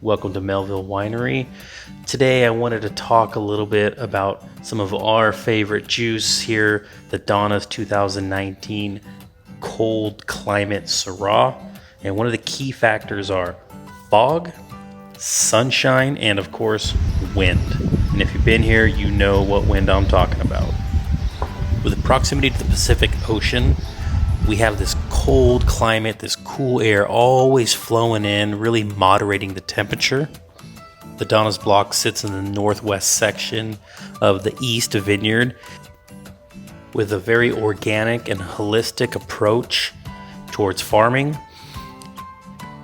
Welcome to Melville Winery. Today I wanted to talk a little bit about some of our favorite juice here, the Donna's 2019 Cold Climate Syrah. And one of the key factors are fog, sunshine, and of course, wind. And if you've been here, you know what wind I'm talking about. With the proximity to the Pacific Ocean, we have this cold climate, this cool air always flowing in, really moderating the temperature. The Donna's block sits in the northwest section of the East Vineyard with a very organic and holistic approach towards farming.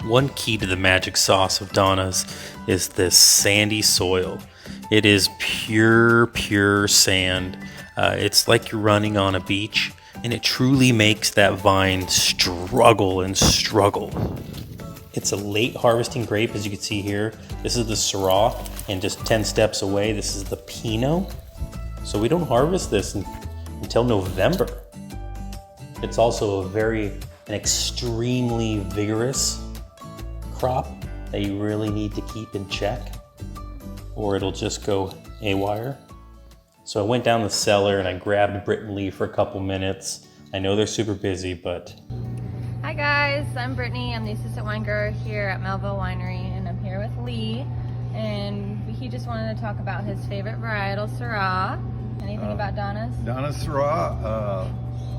One key to the magic sauce of Donna's is this sandy soil. It is pure sand. It's like you're running on a beach. And it truly makes that vine struggle and struggle. It's a late harvesting grape, as you can see here. This is the Syrah, and just 10 steps away, this is the Pinot. So we don't harvest this until November. It's also an extremely vigorous crop that you really need to keep in check, or it'll just go haywire. So I went down the cellar and I grabbed Britt and Lee for a couple minutes. I know they're super busy, but... Hi guys, I'm Brittany. I'm the assistant wine grower here at Melville Winery, and I'm here with Lee. And he just wanted to talk about his favorite varietal, Syrah. Anything about Donna's? Donna's Syrah,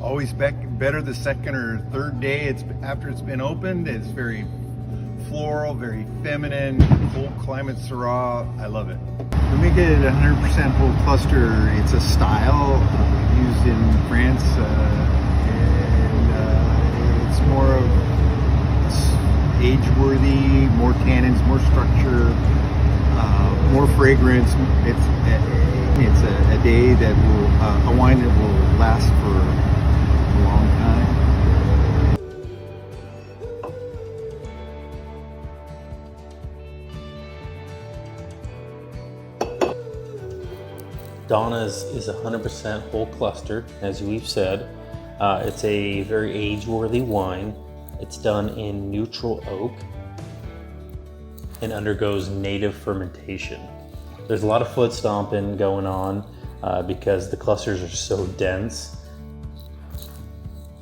always better the second or third day after it's been opened. It's very floral, very feminine, cold climate Syrah. I love it. We make it 100% whole cluster. It's a style used in France, and it's more of age-worthy, more tannins, more structure, more fragrance. It's a day that will a wine that will last for a long time. Donna's is 100% whole cluster, as we've said. It's a very age-worthy wine. It's done in neutral oak and undergoes native fermentation. There's a lot of foot stomping going on because the clusters are so dense.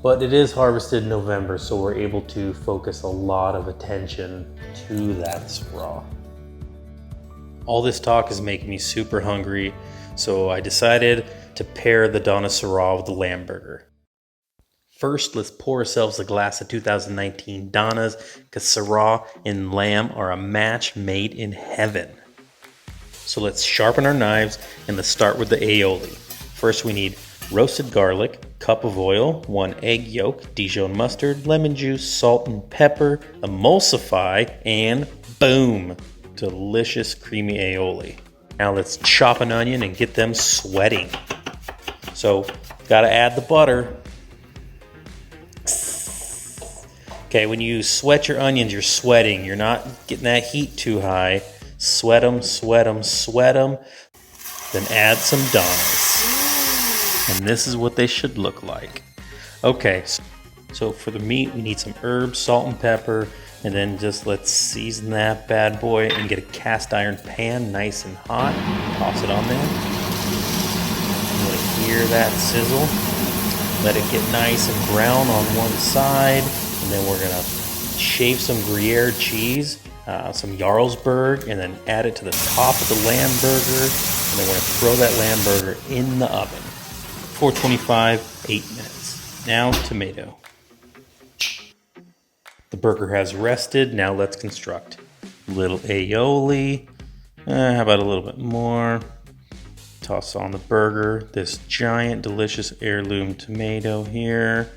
But it is harvested in November, so we're able to focus a lot of attention to that Syrah. All this talk is making me super hungry. So I decided to pair the Donna Syrah with the lamb burger. First, let's pour ourselves a glass of 2019 Donna's, because Syrah and lamb are a match made in heaven. So let's sharpen our knives and let's start with the aioli. First we need roasted garlic, cup of oil, 1 egg yolk, Dijon mustard, lemon juice, salt and pepper, emulsify, and boom, delicious creamy aioli. Now let's chop an onion and get them sweating. So, gotta add the butter. Okay, when you sweat your onions, you're sweating. You're not getting that heat too high. Sweat them, sweat them, sweat them. Then add some Donnas. And this is what they should look like. Okay, so for the meat, we need some herbs, salt and pepper. And then just let's season that bad boy and get a cast iron pan nice and hot. Toss it on there. You want to hear that sizzle. Let it get nice and brown on one side. And then we're going to shave some Gruyere cheese, some Jarlsberg, and then add it to the top of the lamb burger. And then we're going to throw that lamb burger in the oven. 425, 8 minutes. Now tomato. The burger has rested. Now let's construct. Little aioli. How about a little bit more? Toss on the burger. This giant, delicious heirloom tomato here.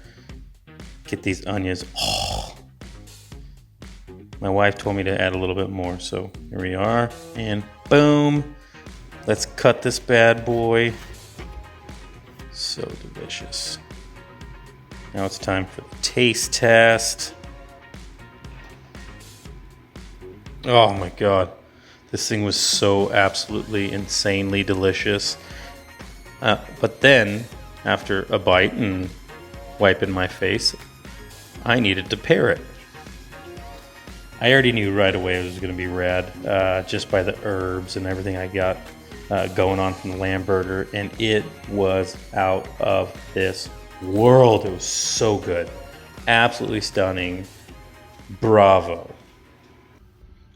Get these onions. Oh. My wife told me to add a little bit more, so here we are. And boom. Let's cut this bad boy. So delicious. Now it's time for the taste test. Oh my God, this thing was so absolutely insanely delicious. But then, after a bite and wiping my face, I needed to pair it. I already knew right away it was going to be rad, just by the herbs and everything I got going on from the lamb burger, and it was out of this world. It was so good, absolutely stunning. Bravo.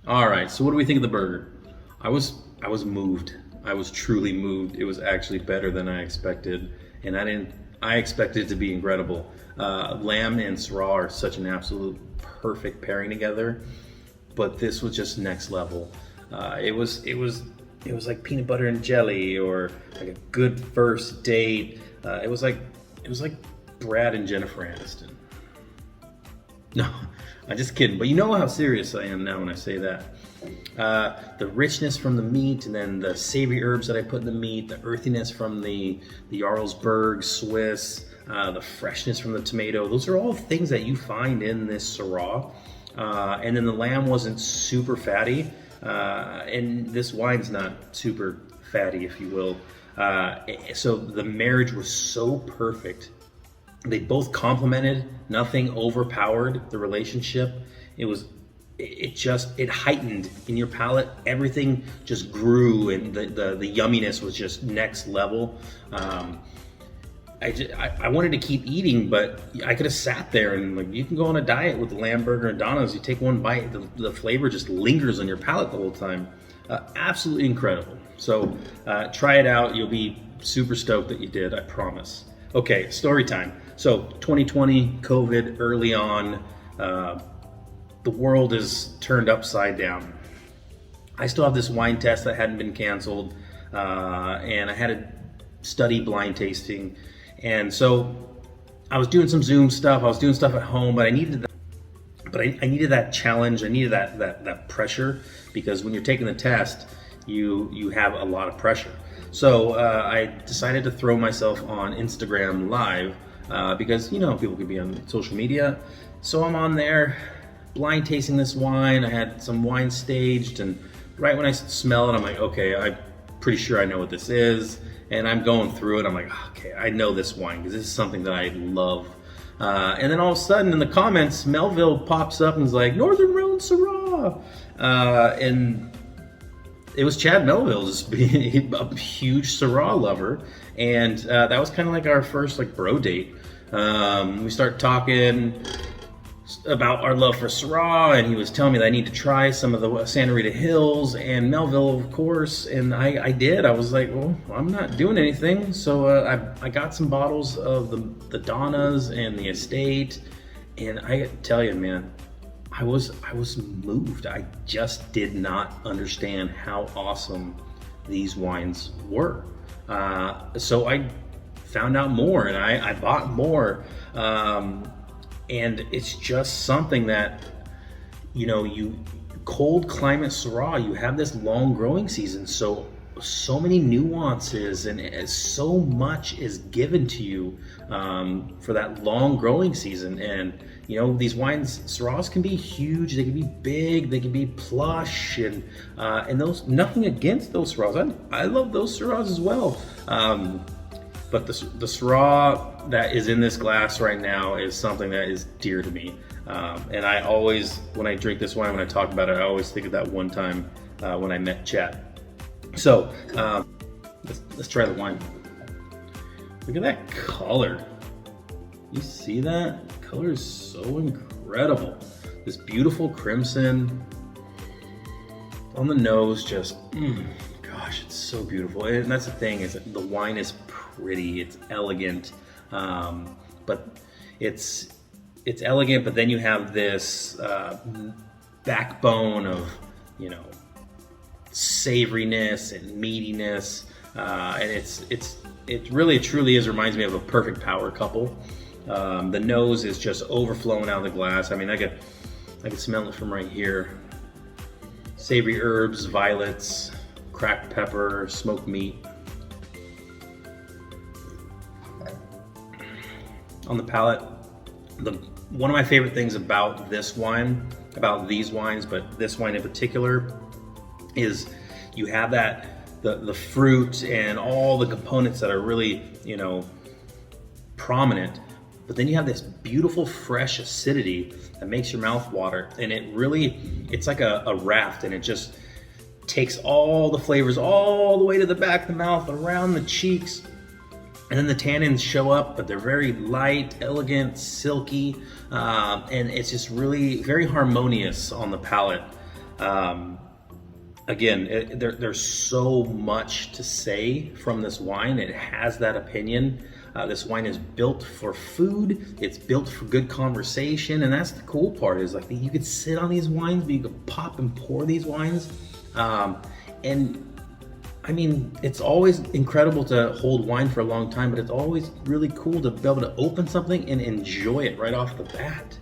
All right, so what do we think of the burger? I was moved. I was truly moved. It was actually better than I expected, and I expected it to be incredible. Lamb and Syrah are such an absolute perfect pairing together, but this was just next level. It was like peanut butter and jelly, or like a good first date. It was like Brad and Jennifer Aniston. No, I'm just kidding. But you know how serious I am now when I say that. The richness from the meat, and then the savory herbs that I put in the meat, the earthiness from the Jarlsberg Swiss, the freshness from the tomato. Those are all things that you find in this Syrah. And then the lamb wasn't super fatty, and this wine's not super fatty, if you will. So the marriage was so perfect. They both complemented, nothing overpowered the relationship. It heightened in your palate. Everything just grew, and the yumminess was just next level. I wanted to keep eating, but I could have sat there, and like, you can go on a diet with the lamb burger and Donna's. You take one bite, the flavor just lingers on your palate the whole time. Absolutely incredible. So try it out. You'll be super stoked that you did, I promise. Okay, story time. So 2020, COVID, early on, the world is turned upside down. I still have this wine test that hadn't been canceled, and I had to study blind tasting. And so I was doing some Zoom stuff. I was doing stuff at home, but I needed that challenge. I needed that pressure, because when you're taking the test, you have a lot of pressure. So I decided to throw myself on Instagram Live, because people could be on social media. So I'm on there, blind tasting this wine. I had some wine staged, and right when I smell it, I'm like, okay, I'm pretty sure I know what this is. And I'm going through it. I'm like, okay, I know this wine because this is something that I love. And then all of a sudden in the comments, Melville pops up and is like, Northern Rhone Syrah. And it was Chad Melville, just being a huge Syrah lover. And that was kind of like our first bro date. We start talking about our love for Syrah, and he was telling me that I need to try some of the Santa Rita Hills and Melville, of course, and I did. I was like, well, I'm not doing anything, so I got some bottles of the Donnas and the Estate, and I tell you, man, I was moved. I just did not understand how awesome these wines were. So I found out more, and I bought more. And it's just something that, you cold climate Syrah, you have this long growing season. So many nuances, and so much is given to you for that long growing season. And, these wines, Syrahs can be huge, they can be big, they can be plush, and those, nothing against those Syrahs. I love those Syrahs as well. But the Syrah that is in this glass right now is something that is dear to me. And I always, when I drink this wine, when I talk about it, I always think of that one time when I met Chad. So let's try the wine. Look at that color. You see that? The color is so incredible. This beautiful crimson on the nose, just, gosh, it's so beautiful. And that's the thing, is that the wine is pretty, it's elegant, but it's elegant, but then you have this backbone of savoriness and meatiness, and it really truly is, reminds me of a perfect power couple. The nose is just overflowing out of the glass. I mean, I could smell it from right here. Savory herbs, violets, cracked pepper, smoked meat. On the palate, one of my favorite things about this wine, about these wines, but this wine in particular, is you have the fruit and all the components that are really prominent, but then you have this beautiful fresh acidity that makes your mouth water. And it's like a raft, and it just takes all the flavors all the way to the back of the mouth, around the cheeks. And then the tannins show up, but they're very light, elegant, silky, and it's just really very harmonious on the palate. Again, there's so much to say from this wine. It has that opinion. This wine is built for food. It's built for good conversation, and that's the cool part. Is like you could sit on these wines, but you could pop and pour these wines, and I mean, it's always incredible to hold wine for a long time, but it's always really cool to be able to open something and enjoy it right off the bat.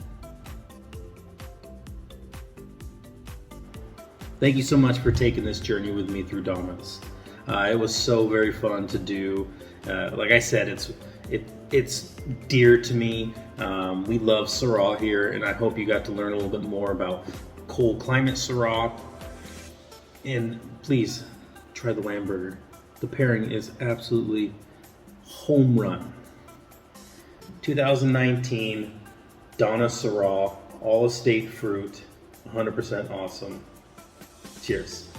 Thank you so much for taking this journey with me through Donna's. It was so very fun to do. Like I said, it's dear to me. We love Syrah here, and I hope you got to learn a little bit more about cold climate Syrah. And please, try the lamb burger. The pairing is absolutely home run. 2019 Donna Syrah, all estate fruit, 100% awesome. Cheers.